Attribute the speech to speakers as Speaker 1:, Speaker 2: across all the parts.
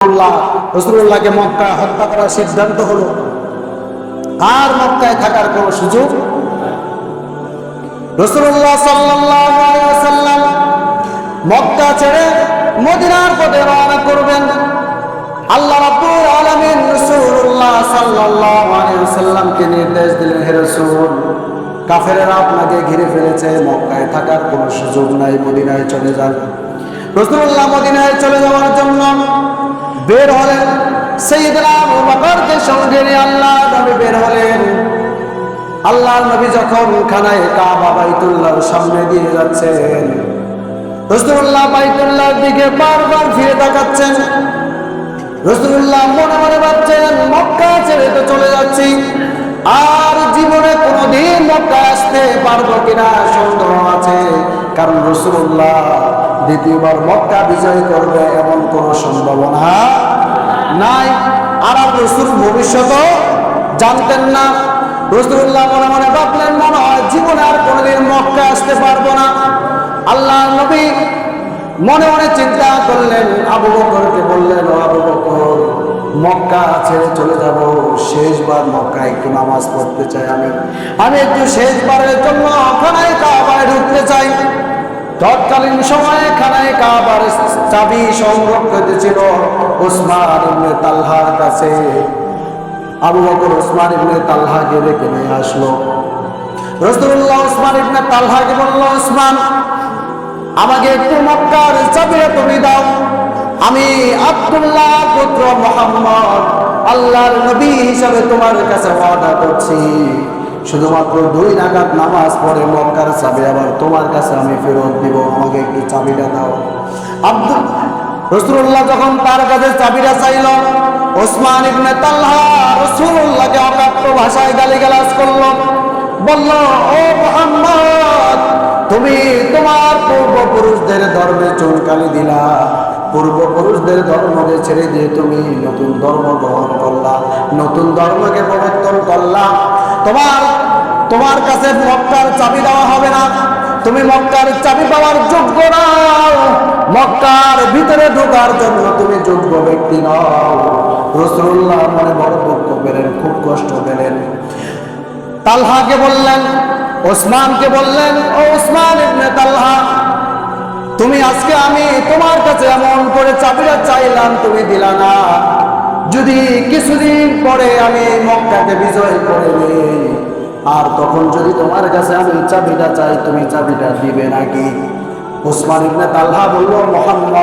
Speaker 1: রাসূলুল্লাহকে মক্কায় হত্যা করার সিদ্ধান্ত হলো। আর মক্কায় থাকার কোনো সুযোগ রাসূলুল্লাহ সাল্লাল্লাহু আলাইহি ওয়াসাল্লাম মক্কা ছেড়ে মদিনার পথে রওনা করবেন। আল্লাহ রাব্বুল আলামিন রাসূলুল্লাহ সাল্লাল্লাহু আলাইহি ওয়াসাল্লামকে নির্দেশ দিলেন, হে রাসূল, কাফেররা আপনাকে ঘিরে ফেলেছে, মক্কায় থাকার কোনো সুযোগ নাই, মদিনায় চলে যান। রাসূলুল্লাহ মদিনায় চলে যাওয়ার জন্য বের হলেন। সাইয়েদনা আবু বকরকে সঙ্গে নিয়ে আল্লাহর নবী বের হলেন। আল্লাহর নবী যখন খানায়ে কাবা বাইতুল্লাহর সামনে দিয়ে যাচ্ছেন, রাসূলুল্লাহ বাইতুল্লাহর দিকে বারবার ফিরে তাকাচ্ছেন। রাসূলুল্লাহ মনে মনে ভাবছেন, মক্কা ছেড়ে তো চলে যাচ্ছি, আর জীবনে কোনোদিন মক্কা আসতে পারবো কিনা সন্দেহ আছে, কারণ রাসূলুল্লাহ দ্বিতীয়বার মক্কা বিজয় করবে এমন কোনো সম্ভাবনা নাই। আর রাসূল ভবিষ্যৎও জানতেন না। রাসূলুল্লাহ মনে মনে ভাবলেন, মনে হয় জীবনে আর কোনোদিন মক্কা আসতে পারবো না। আল্লাহ নবী মনে মনে চিন্তা করলেন, আবু বকরকে বললেন, ও আবু বকর, মক্কা ছেড়ে চলে যাব, শেষবার মক্কায় একটু নামাজ পড়তে চাই, আমি একটু শেষবারের জন্য খানায়ে কাবায় ঢুকতে চাই। তৎকালীন সময়ে খানায়ে কাবার চাবি সংরক্ষিত ছিল উসমান ইবনে তালহার কাছে। আবু বকর উসমান ইবনে তালহাকে ডেকে নিয়ে আসলো। রাসূলুল্লাহ উসমান ইবনে তালহাকে বলল, উসমান, আমাকে একটু মক্কার চাবিটা তুমি দাও। আমি আব্দুল্লাহ পুত্র মুহাম্মদ আল্লাহর নবী হিসাবে তোমার কাছে ওয়াদা করছি, শুধুমাত্র 2 রাকাত নামাজ পড়ে মক্কার চাবি আবার তোমার কাছে আমি ফেরত দিব, আমাকে একটু চাবিটা দাও। রাসূলুল্লাহ যখন তার কাছে চাবিটা চাইল, উসমান ইবনে তালহা রাসূলুল্লাহকে অকথ্য ভাষায় গালিগালাজ করল, বলল, ও মুহাম্মদ, তুমি তোমার পূর্বপুরুষদের ধর্মে চুনকালি দিলা, পূর্বপুরুষদের ধর্মকে ছেড়ে দিয়ে তুমি নতুন ধর্ম গ্রহণ করলা, নতুন ধর্মকে প্রবর্তন করলা। তোমার কাছে মক্কার চাবি দেওয়া হবে না, তুমি মক্কার চাবি পাওয়ার যোগ্য নও, মক্কার ভিতরে ঢোকার জন্য তুমি যোগ্য ব্যক্তি নও। রাসূলুল্লাহ মনে বড় দুঃখ পেলেন, খুব কষ্ট পেলেন। তালহাকে বললেন, ওসমানকে বললেন, ও ওসমান ইবনে তালহা, তুমি আজকে আমি তোমার কাছে এমন করে চাবিটা চাইলাম, তুমি দিলা না, যদি কিছুদিন পরে আমি মক্কাকে বিজয় করে নিই, আর তখন যদি তোমার কাছে আমি চাবিটা চাই, তুমি চাবিটা দিবে নাকি? ওসমান ইবনে তালহা বলল, মুহাম্মদ,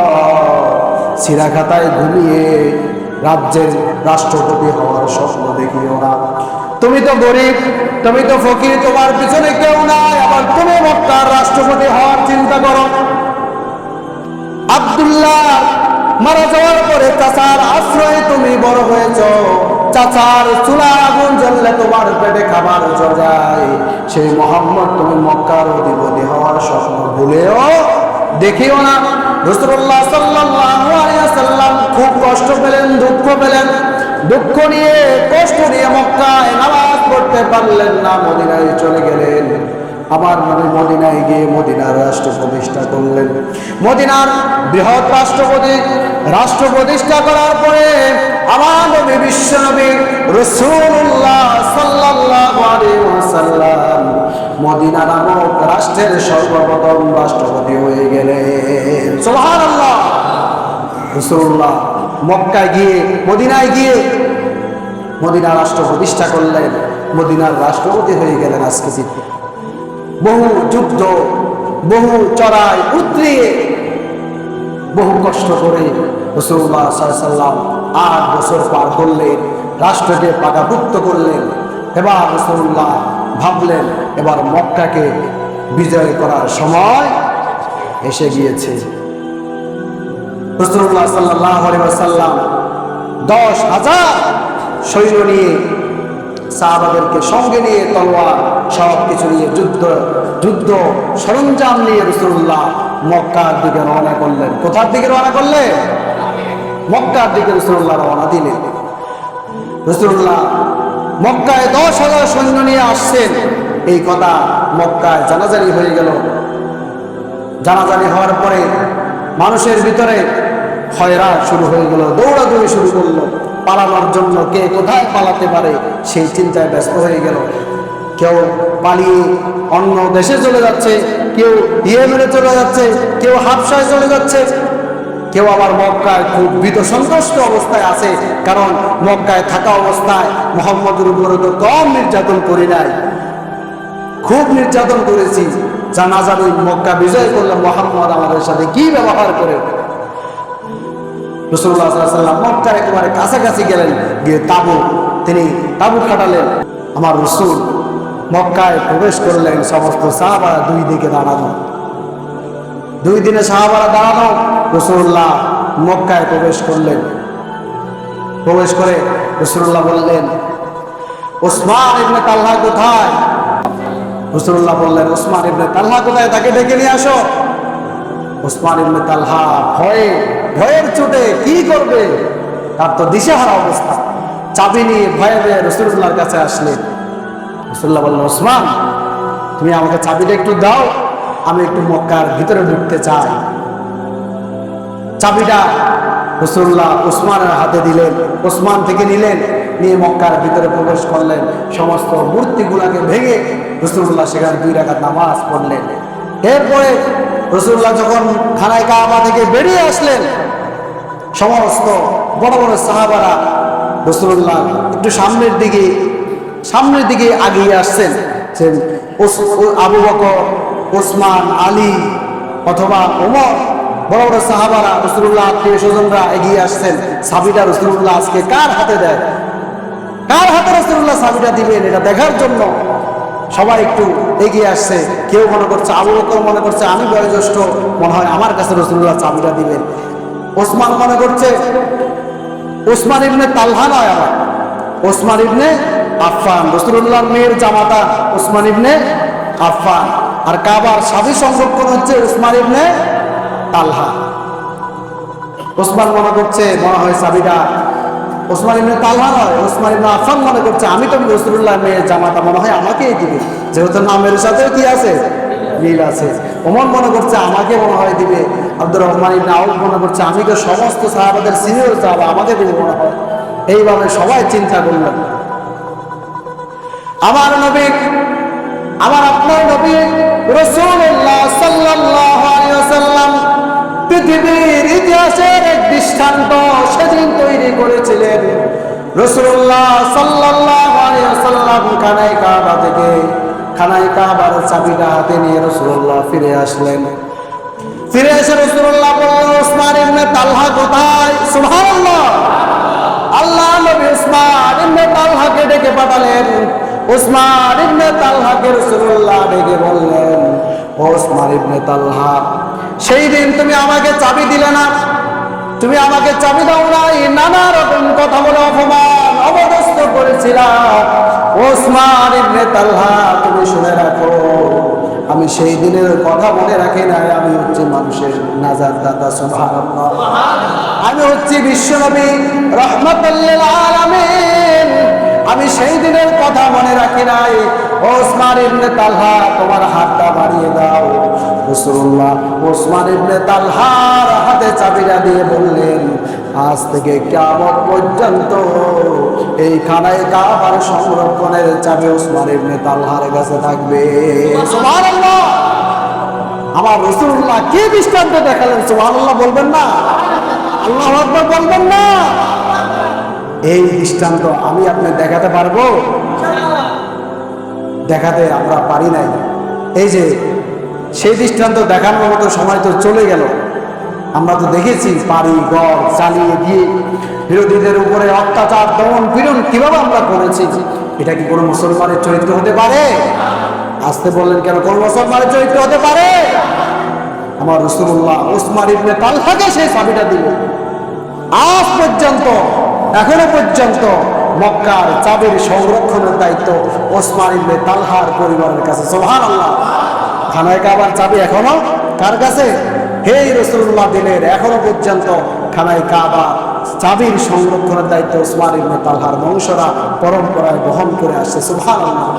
Speaker 1: সিরা খাতায় ঘুমিয়ে রাজ্যের রাষ্ট্রপতি হওয়ার স্বপ্ন দেখিও না। তুমি তো গরিব, তুমি তো ফকির, তোমার পিছনে কেউ নাই, আবার তুমি মক্কার রাষ্ট্রপতি হওয়ার চিন্তা করো। আব্দুল্লাহ মারা যাওয়ার পরে চাচার আশ্রয়ে তুমি বড় হয়েছ, চাচার চুলার আগুন জ্বললে তোমার পেটে খাবার জড়ায়, সেই মুহাম্মদ তুমি মক্কার অধিপতি হওয়ার স্বপ্ন ভুলেও দেখিও না। রাসূলুল্লাহ সাল্লাল্লাহু আলাইহি ওয়াসাল্লাম খুব কষ্ট পেলেন, দুঃখ পেলেন, দুঃখ নিয়ে কষ্ট নিয়ে মক্কায় নামাজ পড়তে পারলেন না, মদিনায় চলে গেলেন। আমার নবী মদিনায় গিয়ে মদিনার রাষ্ট্র প্রতিষ্ঠা করলেন। মদিনার বৃহৎ রাষ্ট্র প্রতিষ্ঠা করার পরে আমার নবী বিশ্বনবী রাসূলুল্লাহ সাল্লাল্লাহু আলাইহি ওয়াসাল্লাম মদিনা নামক রাষ্ট্রের সর্বপ্রথম রাষ্ট্রপতি হয়ে গেলেন। সুবহানাল্লাহ। রাসূলুল্লাহ মক্কায় গিয়ে মদিনায় গিয়ে মদিনা রাষ্ট্র প্রতিষ্ঠা করলেন, মদিনার রাষ্ট্রপতি হয়ে গেলেন। আজকে বহু যুদ্ধ, বহু চড়াই উতরিয়ে, বহু কষ্ট করে রাসূলুল্লাহ সাল্লাল্লাহু আলাইহি ওয়াসাল্লাম 8 বছর পার করলেন, রাষ্ট্রকে পাকাভুক্ত করলেন। এবার রাসূলুল্লাহ ভাবলেন, এবার মক্কাকে বিজয় করার সময় এসে গিয়েছে। রাসূলুল্লাহ সাল্লাল্লাহু আলাইহি ওয়াসাল্লাম 10,000 সৈন্য নিয়ে, সাহাবাদেরকে সঙ্গে নিয়ে, তলোয়ার সবকিছু নিয়ে, যুদ্ধ সরঞ্জাম নিয়ে রাসূলুল্লাহ মক্কার দিকে রওনা করলেন। কোথার দিকে রওনা করলেন? মক্কার দিকে রাসূলুল্লাহ রওনা দিলেন। রাসূলুল্লাহ মক্কায় 10,000 সৈন্য নিয়ে আসছেন, এই কথা মক্কায় জানাজানি হয়ে গেল। জানাজানি হওয়ার পরে মানুষের ভিতরে খয়রাত শুরু হয়ে গেল, দৌড়াদৌড়ি শুরু করলো পালানোর জন্য। কে কোথায় পালাতে পারে সেই চিন্তায় ব্যস্ত হয়ে গেল। কেউ পালিয়ে অন্য দেশে চলে যাচ্ছে, কেউ ইয়েমেনে চলে যাচ্ছে, কেউ হাবশায় চলে যাচ্ছে, কেউ আবার মক্কায় খুব ভীত সন্ত্রস্ত অবস্থায় আছে। কারণ মক্কায় থাকা অবস্থায় মুহাম্মদের উপরে তো কম নির্যাতন করি নাই, খুব নির্যাতন করেছি। জানা যাবে মক্কা বিজয় করলে মুহাম্মদ আমাদের সাথে কি ব্যবহার করে। রাসূলুল্লাহ সাল্লাল্লাহু আলাইহি ওয়াসাল্লাম মক্কার একেবারে কাছাকাছি গেলেন, গিয়ে তিনি তাবু খাটালেন। আমার রাসূল মক্কায় প্রবেশ করলেন, সমস্ত সাহাবারা দুই দিকে দাঁড়ানো, দুই দিনে সাহাবারা দাঁড়ানো। রাসূলুল্লাহ মক্কায় প্রবেশ করলেন। প্রবেশ করে রাসূলুল্লাহ বললেন, ওসমান ইবনে তালহা কোথায়? রাসূলুল্লাহ বললেন, ওসমান ইবনে তালহা কোথায়, তাকে ডেকে নিয়ে আসো। ওসমান ইবনে তালহা ভয়ের চোটে কি করবে, তার তো দিশেহারা অবস্থা। চাবি নিয়ে ভয়ে ভয়ে রাসূলুল্লাহর কাছে আসলেন। রাসূলুল্লাহ বললেন, ওসমান তুমি আমাকে চাবিটা একটু দাও, আমি একটু মক্কার ভিতরে ঢুকতে চাই। চাবিটা রাসূলুল্লাহ ওসমানের হাতে দিলেন, ওসমান থেকে নিলেন, নিয়ে মক্কার ভিতরে প্রবেশ করলেন। সমস্ত মূর্তিগুলাকে ভেঙে রাসূলুল্লাহ সেখানে 2 রাকাত নামাজ পড়লেন। এরপরে রাসূলুল্লাহ যখন খানায় কাবা থেকে বেরিয়ে আসলেন, সমস্ত বড় বড় সাহাবারা রাসূলুল্লাহ একটু সামনের দিকে আগিয়ে আসছেন। যে আবু বকর, ওসমান, আলী অথবা ওমর, বড় বড় সাহাবারা, রাসূলুল্লাহ আত্মীয় স্বজনরা এগিয়ে আসছেন। চাবিটা রাসূলুল্লাহ আজকে কার হাতে দেয়, কার হাতে রাসূলুল্লাহ চাবিটা দিবেন, এটা দেখার জন্য সবাই একটু এগিয়ে আসছে। কেউ মনে করছে, আবু বকর মনে করছে আমি বয়োজ্যেষ্ঠ, মনে হয় আমার কাছে রাসূলুল্লাহ চাবিটা দিবেন। ওসমান মনে করছে ওসমান ইবনে তালহা নয়, আমার ওসমান ইবনে আফফান, রাসূলুল্লাহর মেয়ের জামাতা ওসমান ইবনে আফফান। আর কাবার সাবি সংরক্ষণ হচ্ছে ওসমান ইবনে তালহা। ওসমান মনে করছে মনে হয় চাবিটা ওসমান ইবনে তালহা নয়, ওসমান ইবনে আফফান মনে করছে আমি তো রাসূলুল্লাহর মেয়ের জামাতা, মনে হয় আমাকেই দিবে, যেহেতু নামের সাথে কি আছে, মিল আছে। ওমর মনে করছে আমাকে মনে হয় দিবে। আব্দুর রহমান ইবনে আউফ মনে করছে আমি তো সমস্ত সাহাবাদের সিনিয়র সাহাবা, আমাকে দিবে মনে হয়। এইভাবে সবাই চিন্তা করলেন। আমার নবী, আমার আপনার নবী রাসূলুল্লাহ সাল্লাল্লাহু আলাইহি ওয়াসাল্লাম পৃথিবীর ইতিহাসের এক দৃষ্টান্ত সেদিন তৈরি করেছিলেন। রাসূলুল্লাহ সাল্লাল্লাহু আলাইহি ওয়াসাল্লাম খানায় কাবা থেকে খানায় কাবার চাবিটা হাতে নিয়ে রাসূলুল্লাহ ফিরে আসলেন। ফিরে এসে রাসূলুল্লাহ বললেন, ওসমান ইবনে তালহা কোথায়? সুবহানাল্লাহ। আল্লাহ নবী ওসমান ইবনে তালহাকে ডেকে পাঠালেন। ওসমান ইবনে তালহাকে রাসূলুল্লাহ ডেকে বললেন, ওসমান ইবনে তালহা, সেই দিন তুমি আমাকে চাবি দিলে না, তুমি আমাকে চাবি দাও নাই, নানা রকম কথা বলে অপমান অপদস্থ করেছিলা। ওসমান ইবনে তালহা তুমি শুনে রাখো, আমি সেই দিনের কথা মনে রাখি নাই, আমি হচ্ছে মানুষের নাজাত দাতা। সুবহানাল্লাহ। আমি হচ্ছি বিশ্বনবী রাহমাতুল লিল আলামিন, আমি সেই দিনের কথা মনে রাখি নাই। ওসমান ইবনে তালহা তোমার হাতটা বাড়িয়ে দাও। রাসূলুল্লাহ ওসমান ইবনে তালহার হাতে চাবিটা দিয়ে বললেন, আজ থেকে কিয়ামত পর্যন্ত এই খানায় কাবার সংরক্ষণের চাবি ওসমান ইবনে তালহার কাছে থাকবে। সুবহানাল্লাহ। আমার রাসূলুল্লাহ কি দৃষ্টান্ত দেখালেন, সুবহানাল্লাহ বলবেন না? আল্লাহু আকবার বলবেন না? এই দৃষ্টান্ত আমি আপনি দেখাতে পারবো? দেখাতে আমরা পারি নাই। এই যে সেই দৃষ্টান্ত দেখানোর মতো সময় তো চলে গেল। আমরা তো দেখেছি বাড়ি ঘর চালিয়ে দিয়ে বিরোধীদের উপরে অত্যাচার দমন পীড়ন কিভাবে আমরা করেছি। এটা কি কোনো মুসলমানের চরিত্র হতে পারে? আসতে বললেন কেন? কোন মুসলমানের চরিত্র হতে পারে? আমার রাসূলুল্লাহ ওসমান ইবনে তালহাকে সেই চাবিটা দিল। আজ পর্যন্ত, এখনো পর্যন্ত মক্কার চাবির সংরক্ষণের দায়িত্ব ওসমান ইবনে তালহার পরিবারের কাছে। সুবহানাল্লাহ। খানায় কাবার চাবি এখনো কার কাছে? হে রাসূলুল্লাহ দিলেন। এখনো পর্যন্ত খানায় কাবা চাবির সংরক্ষণের দায়িত্ব ওসমান ইবনে তালহার বংশরা পরম্পরায় বহন করে আসছে। সুবহানাল্লাহ।